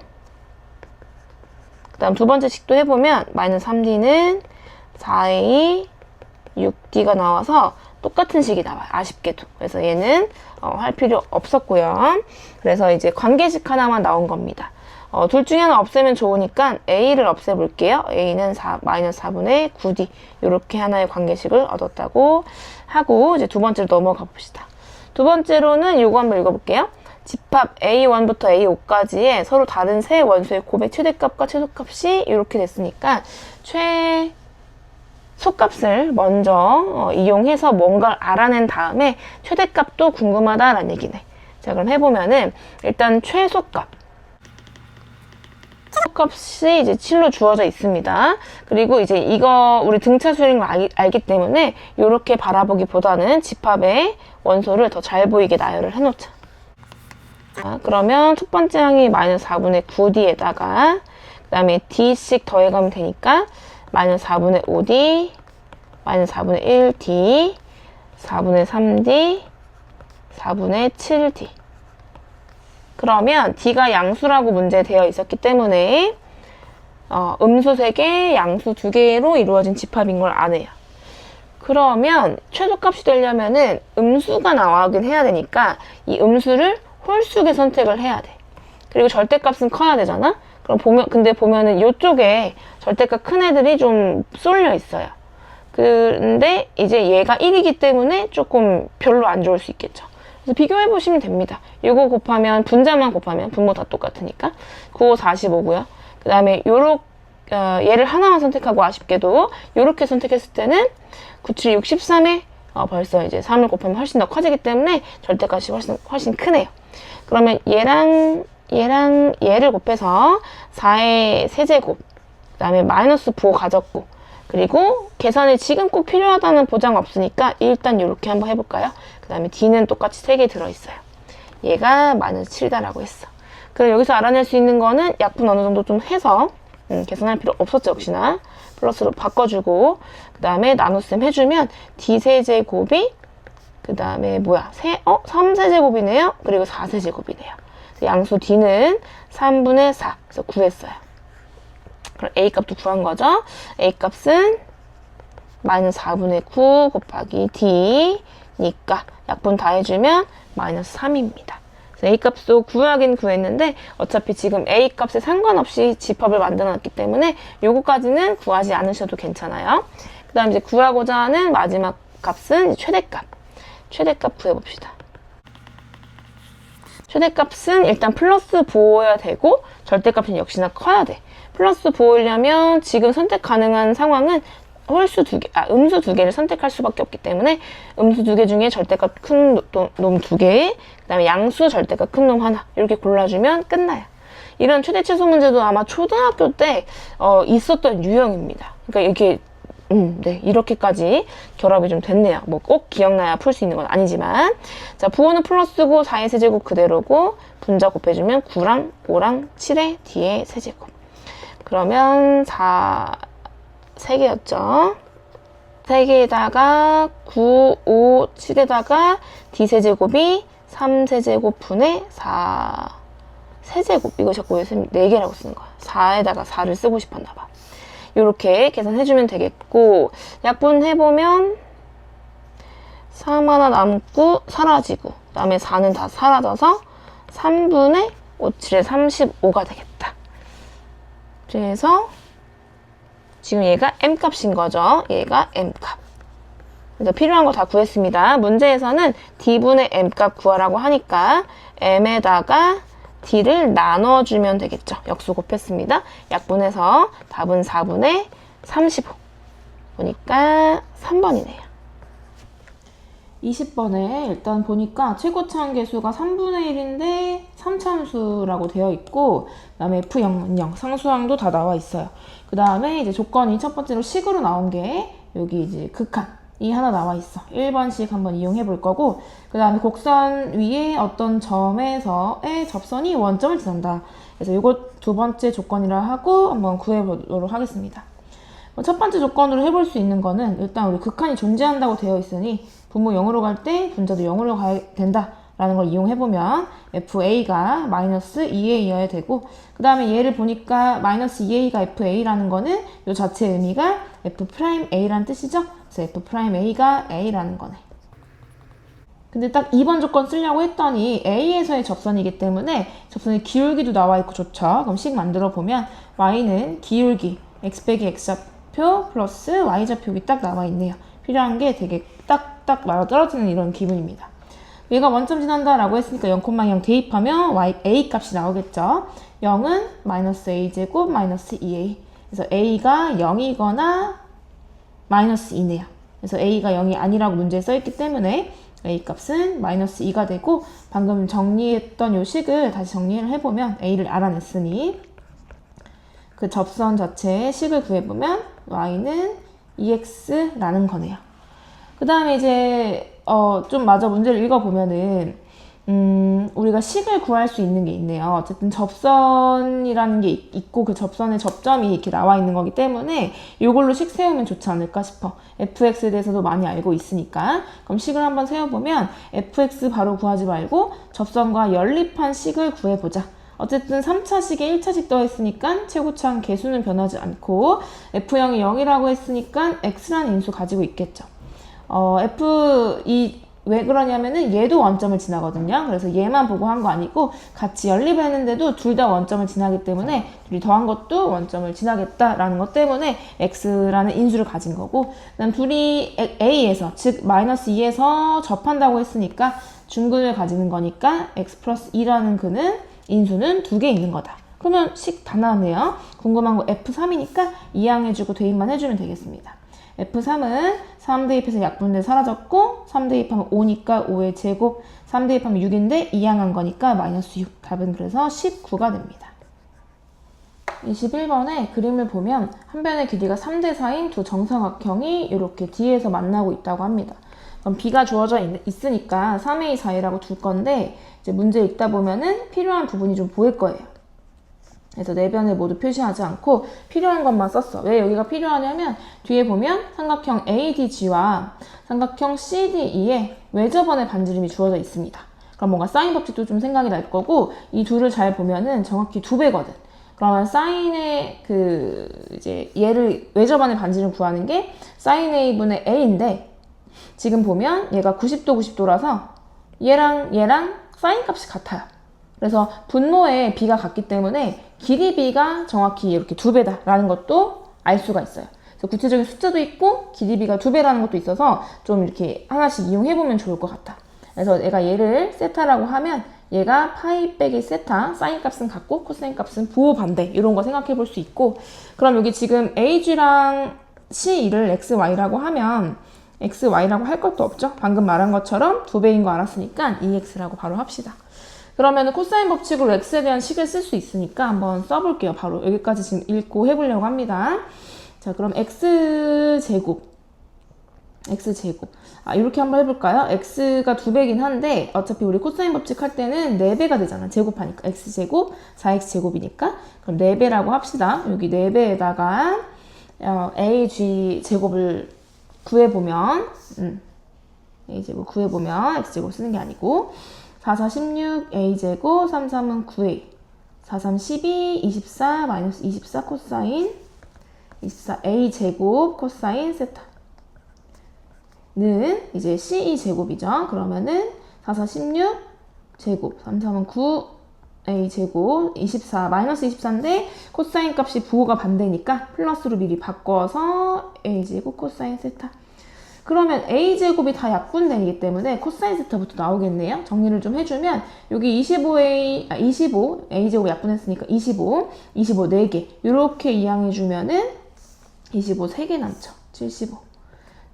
그 다음 두 번째 식도 해보면 마이너스 3D는 4A 6D가 나와서 똑같은 식이 나와요. 아쉽게도. 그래서 얘는 할 필요 없었고요. 그래서 이제 관계식 하나만 나온 겁니다. 둘 중에 하나 없애면 좋으니까 A를 없애볼게요. A는 마이너스 4분의 9D 이렇게 하나의 관계식을 얻었다고 하고 이제 두 번째로 넘어가 봅시다. 두 번째로는 이거 한번 읽어볼게요. 집합 A1부터 A5까지의 서로 다른 세 원소의 곱의 최대값과 최소값이 이렇게 됐으니까 최소값을 먼저 이용해서 뭔가를 알아낸 다음에 최대값도 궁금하다라는 얘기네. 자, 그럼 해보면은 일단 최소값이 이제 7로 주어져 있습니다. 그리고 이제 이거 우리 등차 수열인 걸 알기 때문에 이렇게 바라보기보다는 집합의 원소를 더 잘 보이게 나열을 해놓자. 자, 그러면 첫 번째 항이 마이너스 4분의 9D에다가 그 다음에 D씩 더해가면 되니까 마이너스 4분의 5D, 마이너스 4분의 1D, 4분의 3D, 4분의 7D. 그러면 D가 양수라고 문제에 되어 있었기 때문에 음수 3개, 양수 2개로 이루어진 집합인 걸 아네요. 그러면 최소값이 되려면은 음수가 나오긴 해야 되니까 이 음수를 홀수의 선택을 해야 돼. 그리고 절대값은 커야 되잖아? 그럼 근데 보면은 요쪽에 절대값 큰 애들이 좀 쏠려 있어요. 근데 이제 얘가 1이기 때문에 조금 별로 안 좋을 수 있겠죠. 그래서 비교해 보시면 됩니다. 이거 곱하면, 분자만 곱하면, 분모 다 똑같으니까. 9, 5, 45고요. 그 다음에 얘를 하나만 선택하고 아쉽게도 요렇게 선택했을 때는 9, 7, 63에 벌써 이제 3을 곱하면 훨씬 더 커지기 때문에 절대값이 훨씬 크네요. 그러면 얘랑 얘를 곱해서 4의 세제곱, 그 다음에 마이너스 부호 가졌고, 그리고 계산이 지금 꼭 필요하다는 보장 없으니까 일단 이렇게 한번 해볼까요? 그 다음에 D는 똑같이 3개 들어있어요. 얘가 마이너스 7이다라고 했어. 그럼 여기서 알아낼 수 있는 거는 약분 어느 정도 좀 해서 계산할 필요 없었죠, 역시나. 플러스로 바꿔주고, 그 다음에 나눗셈 해주면 D세제곱이, 그 다음에 3세제곱이네요. 그리고 4세제곱이네요. 양수 D는 3분의 4. 그래서 구했어요. 그럼 A 값도 구한 거죠. A 값은 마이너스 4분의 9 곱하기 D니까 약분 다 해주면 마이너스 3입니다. A 값도 구하긴 구했는데 어차피 지금 A 값에 상관없이 집합을 만들어 놨기 때문에 요거까지는 구하지 않으셔도 괜찮아요. 그 다음 이제 구하고자 하는 마지막 값은 최대값. 최대값 구해봅시다. 최대값은 일단 플러스 부호여야 되고 절대값은 역시나 커야 돼. 플러스 부호이려면 지금 선택 가능한 상황은 음수 두 개를 선택할 수밖에 없기 때문에 음수 두 개 중에 절대값 큰 놈 두 개, 그 다음에 양수 절대값 큰 놈 하나 이렇게 골라주면 끝나요. 이런 최대 최소 문제도 아마 초등학교 때 있었던 유형입니다. 그러니까 이렇게 네, 이렇게까지 결합이 좀 됐네요. 뭐 꼭 기억나야 풀 수 있는 건 아니지만. 자, 부호는 플러스고 4의 세제곱 그대로고 분자 곱해주면 9랑 5랑 7의 D의 세제곱. 그러면 3개였죠. 3개에다가 9, 5, 7에다가 D세제곱이 3세제곱 분의 4세제곱. 이거 자꾸 왜 4개라고 쓰는 거야. 4에다가 4를 쓰고 싶었나 봐. 이렇게 계산해주면 되겠고, 약분해보면 3 하나 남고 사라지고, 그 다음에 4는 다 사라져서 3분의 5, 7에 35가 되겠다. 그래서 지금 얘가 M값인 거죠. 얘가 M값. 그래서 필요한 거 다 구했습니다. 문제에서는 D분의 M값 구하라고 하니까 M에다가 D를 나눠주면 되겠죠. 역수 곱했습니다. 약분해서 답은 4분의 35. 보니까 3번이네요. 20번에 일단 보니까 최고차원 계수가 3분의 1인데 3참수라고 되어 있고, 그 다음에 F0, 상수항도 다 나와 있어요. 그 다음에 이제 조건이 첫 번째로 식으로 나온 게 여기 이제 극한이 하나 나와 있어. 1번씩 한번 이용해 볼 거고, 그 다음에 곡선 위에 어떤 점에서의 접선이 원점을 지난다. 그래서 이거 두 번째 조건이라 하고 한번 구해 보도록 하겠습니다. 첫 번째 조건으로 해볼 수 있는 거는 일단 우리 극한이 존재한다고 되어 있으니 분모 0으로 갈 때 분자도 0으로 가야 된다라는 걸 이용해보면 FA가 마이너스 2A여야 되고, 그 다음에 얘를 보니까 마이너스 2A가 FA라는 거는 이 자체의 의미가 F'A라는 뜻이죠. 그래서 F'A가 A라는 거네. 근데 딱 2번 조건 쓰려고 했더니 A에서의 접선이기 때문에 접선의 기울기도 나와 있고 좋죠. 그럼 식 만들어 보면 Y는 기울기 X 빼기 X좌표 플러스 Y좌표가 딱 나와 있네요. 필요한 게 되게 딱딱 맞아 떨어지는 이런 기분입니다. 얘가 원점 지난다라고 했으니까 0,0 대입하면 A 값이 나오겠죠. 0은 마이너스 A제곱 마이너스 2A. 그래서 A가 0이거나 마이너스 2네요. 그래서 A가 0이 아니라고 문제에 써있기 때문에 A 값은 마이너스 2가 되고, 방금 정리했던 요 식을 다시 정리를 해보면 A를 알아냈으니 그 접선 자체의 식을 구해보면 Y는 2X라는 거네요. 그 다음에 이제 좀 마저 문제를 읽어보면은 우리가 식을 구할 수 있는 게 있네요. 어쨌든 접선이라는 게 있고 그 접선의 접점이 이렇게 나와 있는 거기 때문에 이걸로 식 세우면 좋지 않을까 싶어. fx에 대해서도 많이 알고 있으니까. 그럼 식을 한번 세워보면 fx 바로 구하지 말고 접선과 연립한 식을 구해보자. 어쨌든 3차식에 1차식 더했으니까 최고차원 개수는 변하지 않고 F0이 0이라고 했으니까 x라는 인수 가지고 있겠죠. 이 왜 그러냐면은 얘도 원점을 지나거든요. 그래서 얘만 보고 한 거 아니고 같이 연립을 했는데도 둘 다 원점을 지나기 때문에 둘이 더한 것도 원점을 지나겠다라는 것 때문에 x라는 인수를 가진 거고, 그다음 둘이 a에서 즉 마이너스 2에서 접한다고 했으니까 중근을 가지는 거니까 x 플러스 2라는 근은 인수는 2개 있는 거다. 그러면 식 다 나왔네요. 궁금한 거 F3이니까 이항해주고 대입만 해주면 되겠습니다. F3은 3 대입해서 약분돼 사라졌고 3 대입하면 5니까 5의 제곱, 3 대입하면 6인데 이항한 거니까 마이너스 6. 답은 그래서 19가 됩니다. 21번에 그림을 보면 한 변의 길이가 3대 4인 두 정사각형이 이렇게 뒤에서 만나고 있다고 합니다. 그럼 B가 주어져 있으니까 3A 사이라고 둘 건데 이제 문제 읽다 보면은 필요한 부분이 좀 보일 거예요. 그래서 네 변을 모두 표시하지 않고 필요한 것만 썼어. 왜 여기가 필요하냐면 뒤에 보면 삼각형 ADG와 삼각형 CDE에 외접원의 반지름이 주어져 있습니다. 그럼 뭔가 사인 법칙도 좀 생각이 날 거고 이 둘을 잘 보면은 정확히 2배거든. 그러면 사인의 이제 얘를 외접원의 반지름 구하는 게 사인 A분의 A인데 지금 보면 얘가 90도 90도라서 얘랑 사인 값이 같아요. 그래서 분모에 B가 같기 때문에 길이 B가 정확히 이렇게 2배다라는 것도 알 수가 있어요. 그래서 구체적인 숫자도 있고 길이 B가 2배라는 것도 있어서 좀 이렇게 하나씩 이용해보면 좋을 것 같다. 그래서 내가 얘를 세타라고 하면 얘가 파이 빼기 세타, 사인 값은 같고 코사인 값은 부호 반대 이런 거 생각해 볼 수 있고, 그럼 여기 지금 AG랑 CE를 XY라고 하면 XY라고 할 것도 없죠. 방금 말한 것처럼 2배인 거 알았으니까 EX라고 바로 합시다. 그러면 코사인 법칙으로 x에 대한 식을 쓸 수 있으니까 한번 써볼게요. 바로 여기까지 지금 읽고 해보려고 합니다. 자, 그럼 x제곱. 이렇게 한번 해볼까요? x가 2배긴 한데 어차피 우리 코사인 법칙 할 때는 4배가 되잖아. 제곱하니까. x제곱, 4x제곱이니까. 그럼 4배라고 합시다. 여기 4배에다가 ag 제곱을 구해보면 a제곱 구해보면 x제곱 쓰는 게 아니고 4, 4, 16, a제곱, 3, 3은 9a, 4, 3, 12, 24, 마이너스 24 코사인, 24, a제곱, 코사인, 세타는 이제 ce 제곱이죠. 그러면은 4, 4, 16, 제곱, 3, 3은 9, a제곱, 24, 마이너스 24인데 코사인 값이 부호가 반대니까 플러스로 미리 바꿔서 a제곱, 코사인, 세타. 그러면 a제곱이 다 약분되기 때문에 코사인 세타부터 나오겠네요. 정리를 좀 해주면 여기 25 a제곱 약분했으니까 25 4개 이렇게 이항해주면은 25 3개 남죠.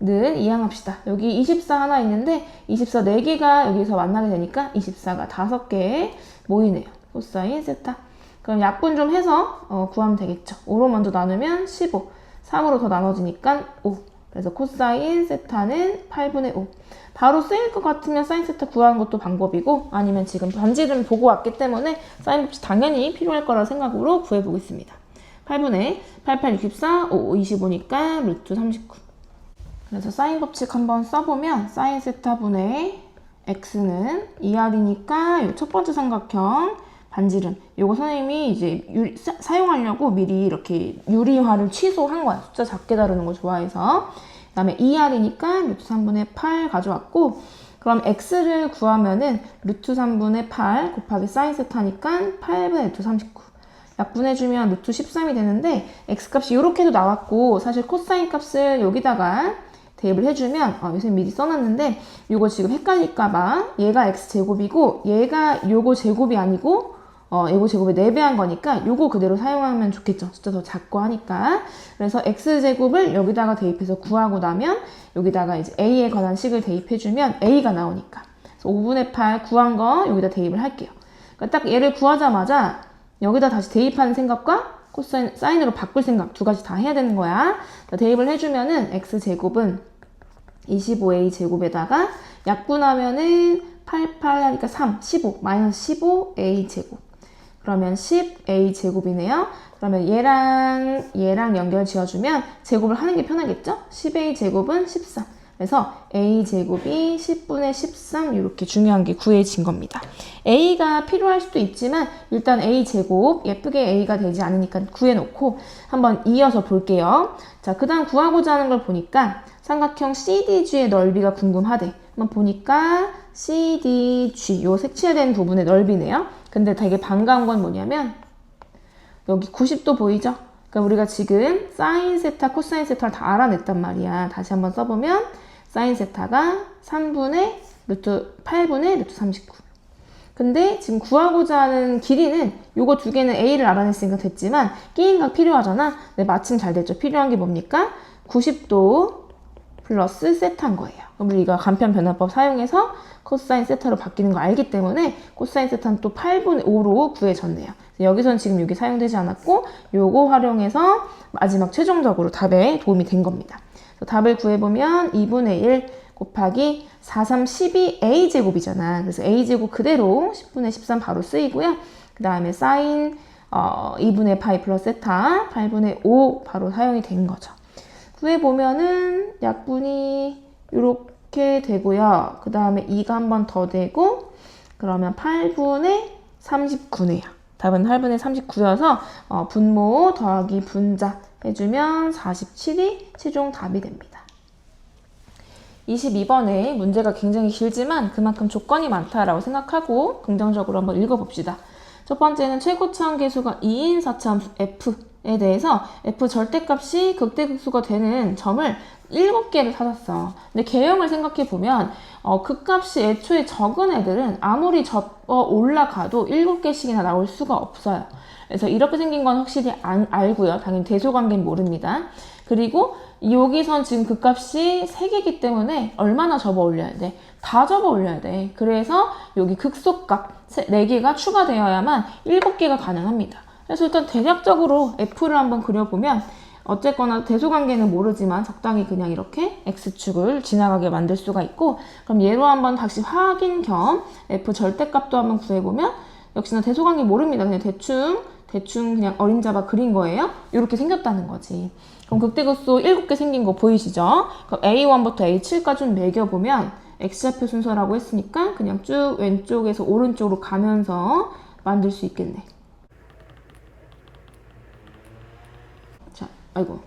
75는 이항합시다. 여기 24 하나 있는데 24 4개가 여기서 만나게 되니까 24가 5개 모이네요. 코사인 세타. 그럼 약분 좀 해서 구하면 되겠죠. 5로 먼저 나누면 15, 3으로 더 나눠지니까 5. 그래서 코사인 세타는 8분의 5. 바로 쓰일 것 같으면 사인 세타 구하는 것도 방법이고 아니면 지금 반지름 보고 왔기 때문에 사인 법칙 당연히 필요할 거라고 생각으로 구해보겠습니다. 8분의 88, 64, 5, 25니까 루트 39. 그래서 사인 법칙 한번 써보면 사인 세타 분의 x는 2r이니까 첫 번째 삼각형 반지름. 요거 선생님이 이제 사용하려고 미리 이렇게 유리화를 취소한 거야. 숫자 작게 다루는 거 좋아해서. 그 다음에 2r이니까 루트 3분의 8 가져왔고, 그럼 x를 구하면은 루트 3분의 8 곱하기 사인 세타니까 8분의 루트 39. 약분해주면 루트 13이 되는데 x 값이 이렇게도 나왔고 사실 코사인 값을 여기다가 대입을 해주면 요새 미리 써놨는데 이거 지금 헷갈릴까봐 얘가 x제곱이고 얘가 요거 제곱이 아니고 요거 제곱에 4배한 거니까 요거 그대로 사용하면 좋겠죠. 숫자 더 작고 하니까. 그래서 x제곱을 여기다가 대입해서 구하고 나면 여기다가 이제 a에 관한 식을 대입해주면 a가 나오니까. 그래서 5분의 8 구한 거 여기다 대입을 할게요. 그러니까 딱 얘를 구하자마자 여기다 다시 대입하는 생각과 코사인, 사인으로 바꿀 생각 두 가지 다 해야 되는 거야. 대입을 해주면은 x제곱은 25a 제곱에다가 약분하면은 88 하니까 3, 15, 마이너스 15a 제곱. 그러면 10a 제곱이네요. 그러면 얘랑 연결 지어주면 제곱을 하는 게 편하겠죠? 10a 제곱은 13. 그래서 a 제곱이 10분의 13 이렇게 중요한 게 구해진 겁니다. a가 필요할 수도 있지만 일단 a 제곱 예쁘게 a가 되지 않으니까 구해놓고 한번 이어서 볼게요. 자, 그 다음 구하고자 하는 걸 보니까 삼각형 CDG의 넓이가 궁금하대. 한번 보니까 C, D, G 요 색칠된 부분의 넓이네요. 근데 되게 반가운 건 뭐냐면 여기 90도 보이죠? 그러니까 우리가 지금 사인 세타, 코사인 세타를 다 알아냈단 말이야. 다시 한번 써보면 사인 세타가 8분의 루트 39. 근데 지금 구하고자 하는 길이는 요거 두 개는 A를 알아냈으니까 됐지만 끼임각 필요하잖아. 네, 마침 잘 됐죠. 필요한 게 뭡니까? 90도 플러스 세타인 거예요. 그럼 우리가 간편 변화법 사용해서 코사인 세타로 바뀌는 거 알기 때문에 코사인 세타는 또 8분의 5로 구해졌네요. 여기서는 지금 이게 사용되지 않았고 요거 활용해서 마지막 최종적으로 답에 도움이 된 겁니다. 답을 구해보면 2분의 1 곱하기 4, 3, 12 a제곱이잖아. 그래서 a제곱 그대로 10분의 13 바로 쓰이고요. 그 다음에 사인 2분의 파이 플러스 세타 8분의 5 바로 사용이 된 거죠. 구해보면은 약분이 이렇게 되고요. 그 다음에 2가 한 번 더 되고 그러면 8분의 39네요. 답은 8분의 39여서 분모 더하기 분자 해주면 47이 최종 답이 됩니다. 22번에 문제가 굉장히 길지만 그만큼 조건이 많다라고 생각하고 긍정적으로 한번 읽어봅시다. 첫 번째는 최고차항 계수가 2인 4차함수 f에 대해서 f 절대값이 극대극수가 되는 점을 7개를 찾았어. 근데 개형을 생각해보면 극값이 애초에 적은 애들은 아무리 접어 올라가도 7개씩이나 나올 수가 없어요. 그래서 이렇게 생긴 건 확실히 알고요. 당연히 대소관계는 모릅니다. 그리고 여기선 지금 극값이 3개이기 때문에 얼마나 접어 올려야 돼? 다 접어 올려야 돼. 그래서 여기 극소값 4개가 추가되어야만 7개가 가능합니다. 그래서 일단 대략적으로 F를 한번 그려보면 어쨌거나 대소관계는 모르지만 적당히 그냥 이렇게 X축을 지나가게 만들 수가 있고 그럼 얘로 한번 다시 확인 겸 F 절대값도 한번 구해보면 역시나 대소관계 모릅니다. 그냥 대충 그냥 어림잡아 그린 거예요. 이렇게 생겼다는 거지. 그럼 극대극소 7개 생긴 거 보이시죠? 그럼 A1부터 A7까지 좀 매겨보면 X좌표 순서라고 했으니까 그냥 쭉 왼쪽에서 오른쪽으로 가면서 만들 수 있겠네. 자, 아이고.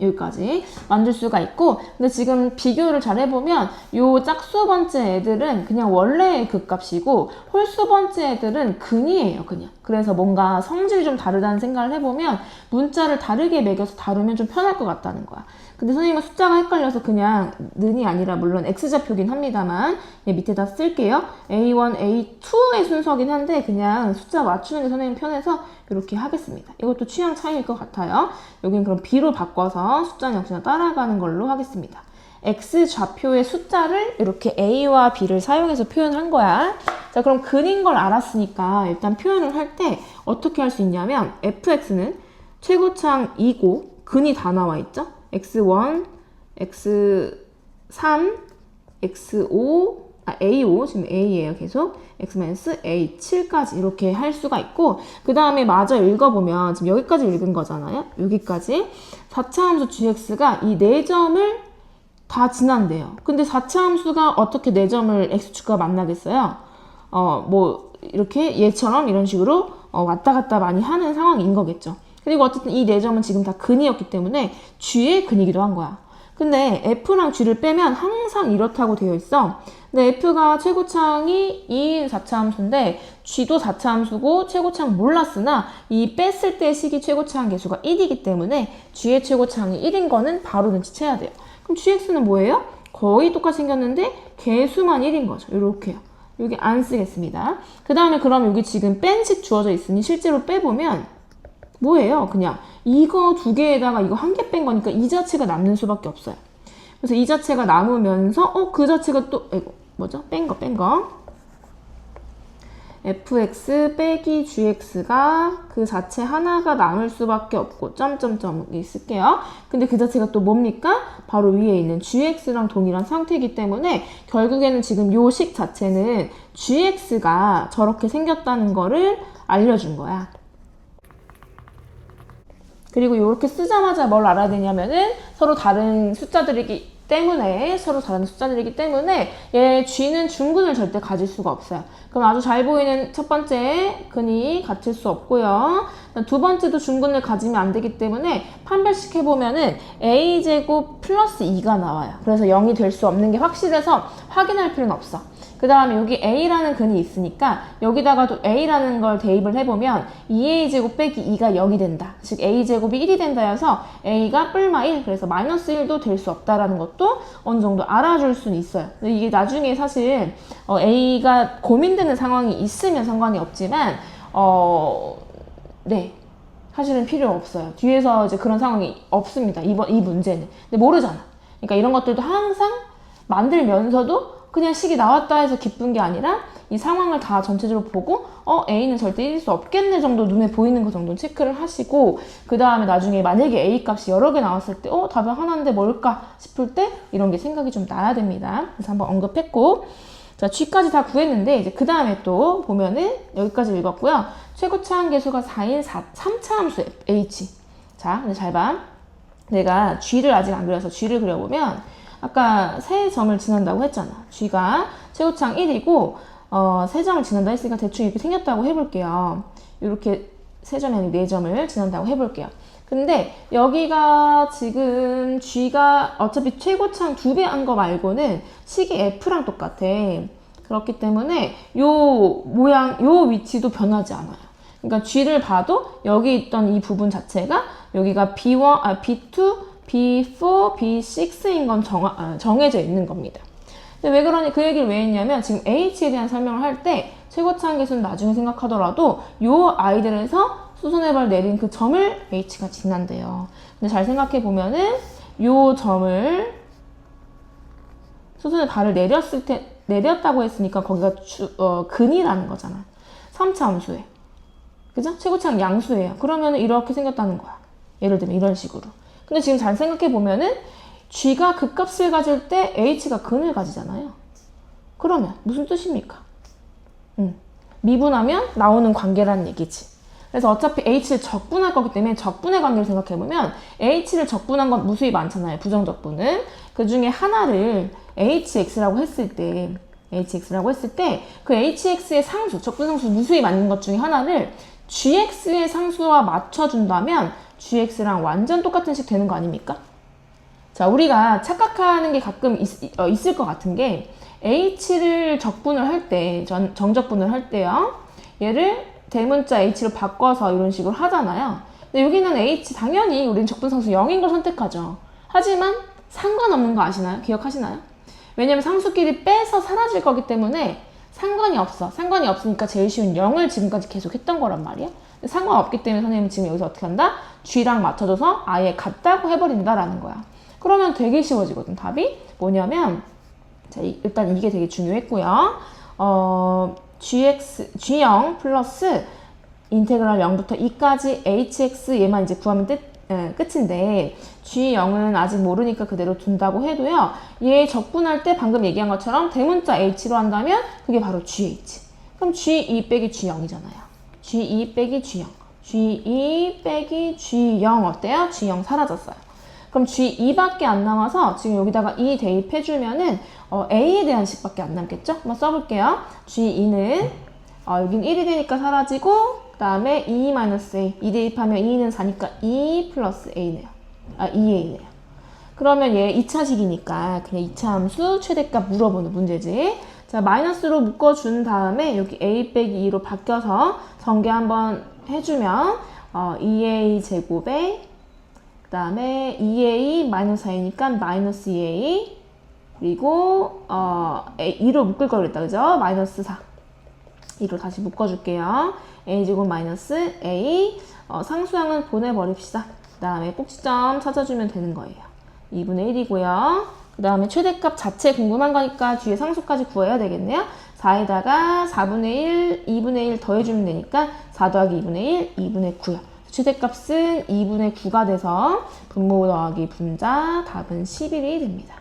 여기까지 만들 수가 있고 근데 지금 비교를 잘 해보면 요 짝수 번째 애들은 그냥 원래의 극값이고 홀수 번째 애들은 근이에요 그냥. 그래서 뭔가 성질이 좀 다르다는 생각을 해보면 문자를 다르게 매겨서 다루면 좀 편할 것 같다는 거야. 근데 선생님은 숫자가 헷갈려서 그냥 는이 아니라 물론 X좌표긴 합니다만 밑에다 쓸게요. A1, A2의 순서긴 한데 그냥 숫자 맞추는 게 선생님 편해서 이렇게 하겠습니다. 이것도 취향 차이일 것 같아요. 여긴 그럼 B로 바꿔서 숫자는 역시나 따라가는 걸로 하겠습니다. X좌표의 숫자를 이렇게 A와 B를 사용해서 표현한 거야. 자, 그럼 근인 걸 알았으니까 일단 표현을 할 때 어떻게 할 수 있냐면 fx는 최고차항 2고 근이 다 나와 있죠? x1, x3, x5, a5, 지금 a예요 계속. x-a7까지 이렇게 할 수가 있고 그 다음에 마저 읽어보면 지금 여기까지 읽은 거잖아요. 여기까지 4차 함수 gx가 이 4점을 다 지난대요. 근데 4차 함수가 어떻게 4점을 x축과 만나겠어요? 뭐 이렇게 얘처럼 이런 식으로 왔다 갔다 많이 하는 상황인 거겠죠. 그리고 어쨌든 이 4점은 지금 다 근이었기 때문에 G의 근이기도 한 거야. 근데 F랑 G를 빼면 항상 이렇다고 되어 있어. 근데 F가 최고차항이 2인 4차 함수인데 G도 4차 함수고 최고차항 몰랐으나 이 뺐을 때 식이 최고차항 계수가 1이기 때문에 G의 최고차항이 1인 거는 바로 눈치채야 돼요. 그럼 GX는 뭐예요? 거의 똑같이 생겼는데 개수만 1인 거죠. 이렇게요. 여기 안 쓰겠습니다. 그 다음에 그럼 여기 지금 뺀 식 주어져 있으니 실제로 빼보면 뭐예요? 그냥 이거 2개에다가 이거 1개 뺀 거니까 이 자체가 남는 수밖에 없어요. 그래서 이 자체가 남으면서 그 자체가 또 뭐죠? 뺀 거 fx 빼기 gx가 그 자체 하나가 남을 수밖에 없고 점점점이 쓸게요. 근데 그 자체가 또 뭡니까? 바로 위에 있는 gx랑 동일한 상태이기 때문에 결국에는 지금 요 식 자체는 gx가 저렇게 생겼다는 거를 알려준 거야. 그리고 이렇게 쓰자마자 뭘 알아야 되냐면은 서로 다른 숫자들이 때문에 서로 다른 숫자들이기 때문에 얘 G는 중근을 절대 가질 수가 없어요. 그럼 아주 잘 보이는 첫 번째 근이 같을 수 없고요. 두 번째도 중근을 가지면 안 되기 때문에 판별식 해보면은 a제곱 플러스 2가 나와요. 그래서 0이 될 수 없는 게 확실해서 확인할 필요는 없어. 그 다음에 여기 a라는 근이 있으니까 여기다가도 a라는 걸 대입을 해보면 2a제곱 빼기 2가 0이 된다. 즉 a제곱이 1이 된다 해서 a가 뿔마 1, 그래서 마이너스 1도 될 수 없다라는 것도 어느 정도 알아줄 수는 있어요. 근데 이게 나중에 사실 a가 고민되는 상황이 있으면 상관이 없지만 네, 사실은 필요 없어요. 뒤에서 이제 그런 상황이 없습니다. 이 문제는. 근데 모르잖아. 그러니까 이런 것들도 항상 만들면서도 그냥 식이 나왔다 해서 기쁜 게 아니라 이 상황을 다 전체적으로 보고 A는 절대 1일 수 없겠네 정도 눈에 보이는 거 정도는 체크를 하시고 그 다음에 나중에 만약에 A 값이 여러 개 나왔을 때 답은 하나인데 뭘까 싶을 때 이런 게 생각이 좀 나야 됩니다. 그래서 한번 언급했고 자, G까지 다 구했는데 이제 그 다음에 또 보면은 여기까지 읽었고요. 최고차항 계수가 4인 3차 함수 H. 자, 근데 잘 봐. 내가 G를 아직 안 그려서 G를 그려보면 아까 세 점을 지난다고 했잖아. G가 최고차항 1이고 세 점을 지난다 했으니까 대충 이렇게 생겼다고 해볼게요. 이렇게 세 점이 아니고 네 점을 지난다고 해볼게요. 근데 여기가 지금 G가 어차피 최고차항 2배 한 거 말고는 식이 F랑 똑같아. 그렇기 때문에 요 모양, 요 위치도 변하지 않아요. 그러니까 G를 봐도 여기 있던 이 부분 자체가 여기가 B1, B2, B4, B6인 건 정해져 있는 겁니다. 근데 왜 그러니 그 얘기를 왜 했냐면 지금 H에 대한 설명을 할 때 최고차항 계수는 나중에 생각하더라도 요 아이들에서 수선해발 내린 그 점을 H가 지난대요. 근데 잘 생각해 보면은 요 점을 수선의 발을 내렸다고 했으니까 거기가 근이라는 거잖아. 3차 함수에. 그죠? 최고차항 양수예요. 그러면 이렇게 생겼다는 거야. 예를 들면 이런 식으로. 근데 지금 잘 생각해 보면은 G가 극값을 가질 때 H가 근을 가지잖아요. 그러면 무슨 뜻입니까? 미분하면 나오는 관계라는 얘기지. 그래서 어차피 H를 적분할 거기 때문에 적분의 관계를 생각해보면 H를 적분한 건 무수히 많잖아요. 부정적분은. 그 중에 하나를 HX라고 했을 때 그 HX의 상수, 적분상수 무수히 맞는 것 중에 하나를 GX의 상수와 맞춰준다면 GX랑 완전 똑같은 식 되는 거 아닙니까? 자, 우리가 착각하는 게 가끔 있을 것 같은 게 H를 적분을 할 때, 정적분을 할 때요. 얘를 대문자 H로 바꿔서 이런 식으로 하잖아요. 근데 여기는 H, 당연히 우리는 적분상수 0인 걸 선택하죠. 하지만 상관없는 거 아시나요? 기억하시나요? 왜냐면 상수끼리 빼서 사라질 거기 때문에 상관이 없어. 상관이 없으니까 제일 쉬운 0을 지금까지 계속 했던 거란 말이야. 근데 상관없기 때문에 선생님은 지금 여기서 어떻게 한다? G랑 맞춰줘서 아예 같다고 해버린다라는 거야. 그러면 되게 쉬워지거든. 답이 뭐냐면 자, 일단 이게 되게 중요했고요. G0 플러스 인테그랄 0부터 2까지 hx 얘만 이제 구하면 끝인데 G0은 아직 모르니까 그대로 둔다고 해도요. 얘 적분할 때 방금 얘기한 것처럼 대문자 h로 한다면 그게 바로 gh. 그럼 g2 빼기 g0이잖아요. g2 빼기 g0. g2 빼기 g0 어때요? g0 사라졌어요. 그럼 G2밖에 안 남아서 지금 여기다가 2 대입해주면은 A에 대한 식밖에 안 남겠죠? 한번 써볼게요. G2는 여긴 1이 되니까 사라지고 그 다음에 2-A 2 대입하면 2는 4니까 2 플러스 A네요. 2A네요. 그러면 얘 2차식이니까 그냥 2차 함수 최대값 물어보는 문제지. 자, 마이너스로 묶어준 다음에 여기 A 빼기 2로 바뀌어서 전개 한번 해주면 2A 제곱에 그 다음에 2a 마이너스 4이니까 마이너스 2a 그리고 2로 묶을 걸 그랬다 그죠? 마이너스 4 2로 다시 묶어줄게요. a제곱 마이너스 a 상수항은 보내버립시다. 그 다음에 꼭지점 찾아주면 되는 거예요. 2분의 1이고요. 그 다음에 최대값 자체 궁금한 거니까 뒤에 상수까지 구해야 되겠네요. 4에다가 4분의 1, 2분의 1 더해주면 되니까 4 더하기 2분의 1, 2분의 9요. 최대값은 2분의 9가 돼서 분모 더하기 분자 답은 11이 됩니다.